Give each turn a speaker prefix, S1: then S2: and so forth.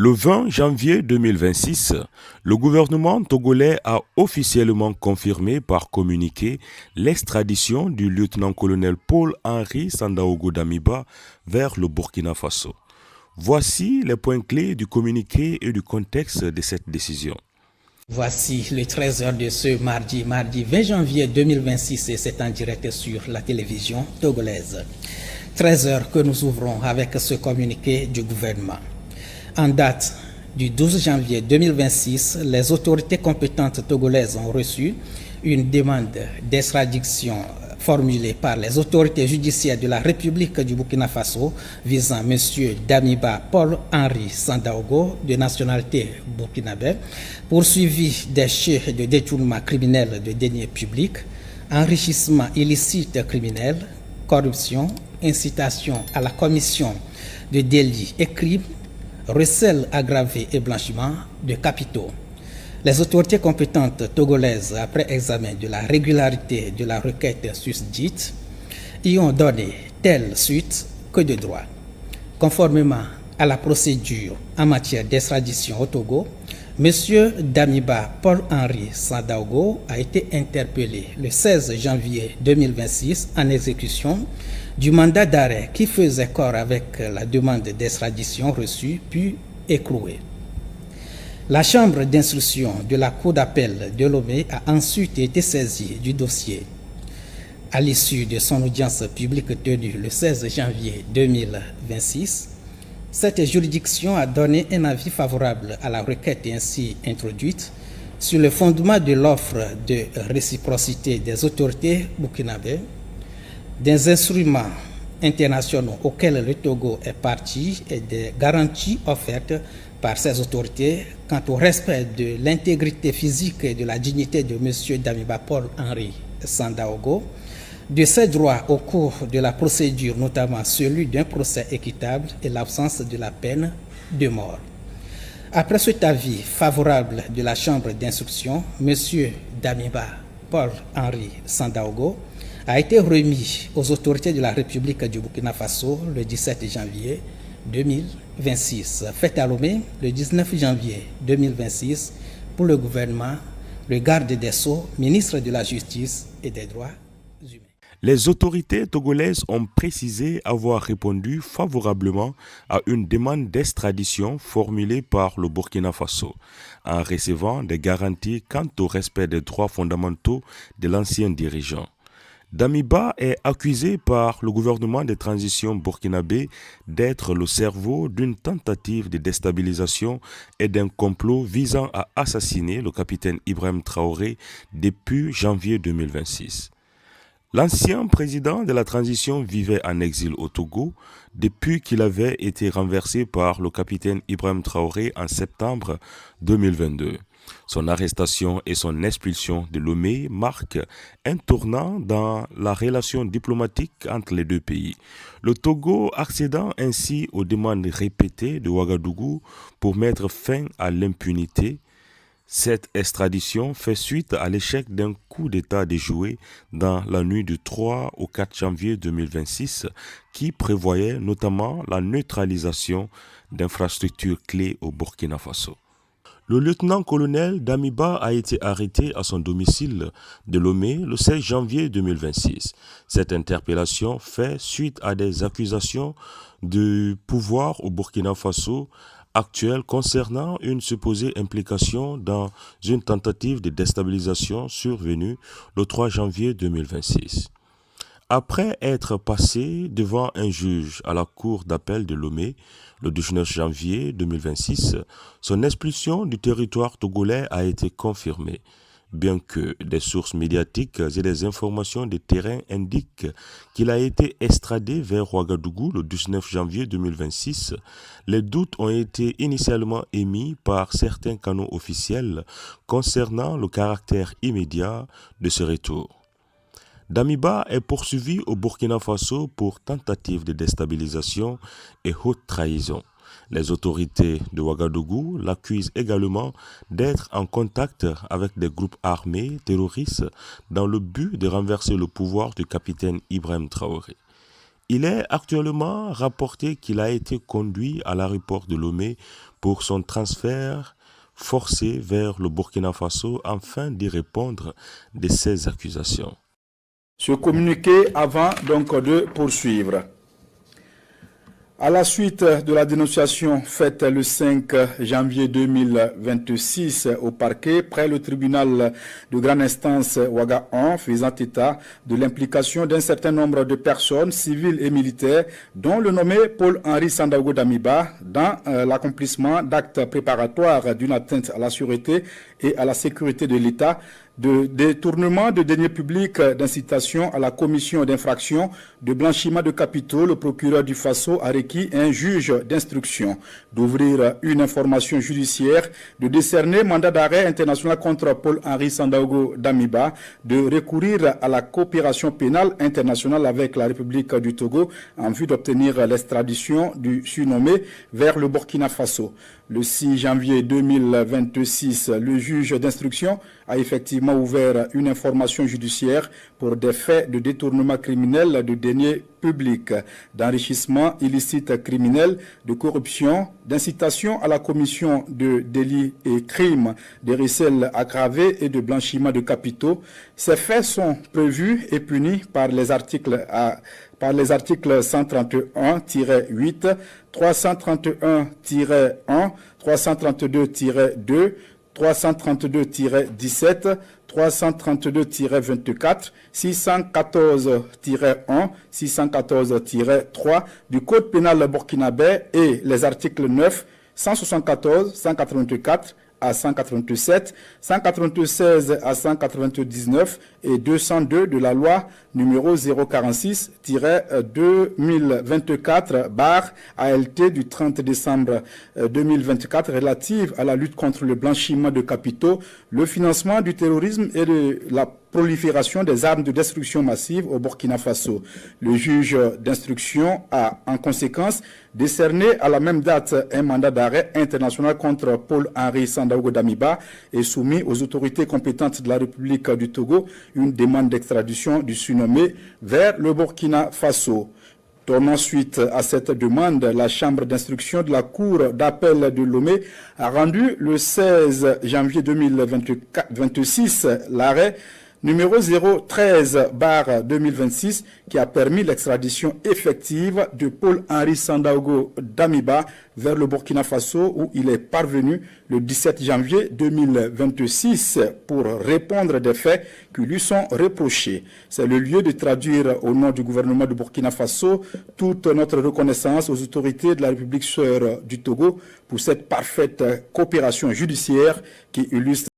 S1: Le 20 janvier 2026, le gouvernement togolais a officiellement confirmé par communiqué l'extradition du lieutenant-colonel Paul-Henri Sandaogo Damiba vers le Burkina Faso. Voici les points clés du communiqué et du contexte de cette décision.
S2: Voici le 13h de ce mardi 20 janvier 2026 et c'est en direct sur la télévision togolaise. 13h que nous ouvrons avec ce communiqué du gouvernement. En date du 12 janvier 2026, les autorités compétentes togolaises ont reçu une demande d'extradition formulée par les autorités judiciaires de la République du Burkina Faso visant M. Damiba Paul-Henri Sandaogo, de nationalité burkinabé, poursuivi des faits de détournement criminel de deniers publics, enrichissement illicite criminel, corruption, incitation à la commission de délits et crimes, recel aggravé et blanchiment de capitaux. Les autorités compétentes togolaises, après examen de la régularité de la requête susdite, y ont donné telle suite que de droit. Conformément à la procédure en matière d'extradition au Togo, M. Damiba Paul-Henri Sandaogo a été interpellé le 16 janvier 2026 en exécution du mandat d'arrêt qui faisait corps avec la demande d'extradition reçue puis écrouée. La chambre d'instruction de la Cour d'appel de Lomé a ensuite été saisie du dossier. À l'issue de son audience publique tenue le 16 janvier 2026, cette juridiction a donné un avis favorable à la requête ainsi introduite sur le fondement de l'offre de réciprocité des autorités burkinabées, des instruments internationaux auxquels le Togo est partie et des garanties offertes par ces autorités quant au respect de l'intégrité physique et de la dignité de M. Damiba Paul-Henri Sandaogo, de ses droits au cours de la procédure, notamment celui d'un procès équitable et l'absence de la peine de mort. Après cet avis favorable de la Chambre d'instruction, M. Damiba Paul-Henri Sandaogo a été remis aux autorités de la République du Burkina Faso le 17 janvier 2026. Fait à Lomé le 19 janvier 2026 pour le gouvernement, le garde des Sceaux, ministre de la Justice et des Droits humains.
S1: Les autorités togolaises ont précisé avoir répondu favorablement à une demande d'extradition formulée par le Burkina Faso, en recevant des garanties quant au respect des droits fondamentaux de l'ancien dirigeant. Damiba est accusé par le gouvernement de transition burkinabé d'être le cerveau d'une tentative de déstabilisation et d'un complot visant à assassiner le capitaine Ibrahim Traoré depuis janvier 2026. L'ancien président de la transition vivait en exil au Togo depuis qu'il avait été renversé par le capitaine Ibrahim Traoré en septembre 2022. Son arrestation et son expulsion de Lomé marquent un tournant dans la relation diplomatique entre les deux pays. Le Togo accédant ainsi aux demandes répétées de Ouagadougou pour mettre fin à l'impunité. Cette extradition fait suite à l'échec d'un coup d'État déjoué dans la nuit du 3 au 4 janvier 2026 qui prévoyait notamment la neutralisation d'infrastructures clés au Burkina Faso. Le lieutenant-colonel Damiba a été arrêté à son domicile de Lomé le 16 janvier 2026. Cette interpellation fait suite à des accusations de pouvoir au Burkina Faso actuel concernant une supposée implication dans une tentative de déstabilisation survenue le 3 janvier 2026. Après être passé devant un juge à la cour d'appel de Lomé le 19 janvier 2026, son expulsion du territoire togolais a été confirmée. Bien que des sources médiatiques et des informations de terrain indiquent qu'il a été extradé vers Ouagadougou le 19 janvier 2026, les doutes ont été initialement émis par certains canaux officiels concernant le caractère immédiat de ce retour. Damiba est poursuivi au Burkina Faso pour tentative de déstabilisation et haute trahison. Les autorités de Ouagadougou l'accusent également d'être en contact avec des groupes armés terroristes dans le but de renverser le pouvoir du capitaine Ibrahim Traoré. Il est actuellement rapporté qu'il a été conduit à l'aéroport de Lomé pour son transfert forcé vers le Burkina Faso afin d'y répondre de ces accusations.
S3: Ce communiqué avant donc de poursuivre. À la suite de la dénonciation faite le 5 janvier 2026 au parquet près le tribunal de grande instance Ouaga 1 faisant état de l'implication d'un certain nombre de personnes civiles et militaires dont le nommé Paul-Henri Sandaogo Damiba dans l'accomplissement d'actes préparatoires d'une atteinte à la sûreté et à la sécurité de l'État, de détournement de deniers publics, d'incitation à la commission d'infraction, de blanchiment de capitaux, le procureur du Faso a requis un juge d'instruction d'ouvrir une information judiciaire, de décerner mandat d'arrêt international contre Paul-Henri Sandaogo Damiba, de recourir à la coopération pénale internationale avec la République du Togo en vue d'obtenir l'extradition du surnommé vers le Burkina Faso. Le 6 janvier 2026, le juge d'instruction a effectivement ouvert une information judiciaire pour des faits de détournement criminel de deniers publics, d'enrichissement illicite criminel, de corruption, d'incitation à la commission de délits et crimes, de recel aggravé et de blanchiment de capitaux. Ces faits sont prévus et punis par les articles 131-8, 331-1, 332-2, 332-17, 332-24, 614-1, 614-3 du Code pénal burkinabé et les articles 9, 174, 184 à 187, 196 à 199 et 202 de la loi numéro 046-2024/ALT du 30 décembre 2024 relative à la lutte contre le blanchiment de capitaux, le financement du terrorisme et de la prolifération des armes de destruction massive au Burkina Faso. Le juge d'instruction a en conséquence décerné à la même date un mandat d'arrêt international contre Paul-Henri Sandaogo Damiba et soumis aux autorités compétentes de la République du Togo une demande d'extradition du surnommé vers le Burkina Faso. Donnant suite à cette demande, la chambre d'instruction de la Cour d'appel de Lomé a rendu le 16 janvier 2026 l'arrêt numéro 013/2026 qui a permis l'extradition effective de Paul-Henri Sandaogo Damiba vers le Burkina Faso où il est parvenu le 17 janvier 2026 pour répondre des faits qui lui sont reprochés. C'est le lieu de traduire au nom du gouvernement du Burkina Faso toute notre reconnaissance aux autorités de la République sœur du Togo pour cette parfaite coopération judiciaire qui illustre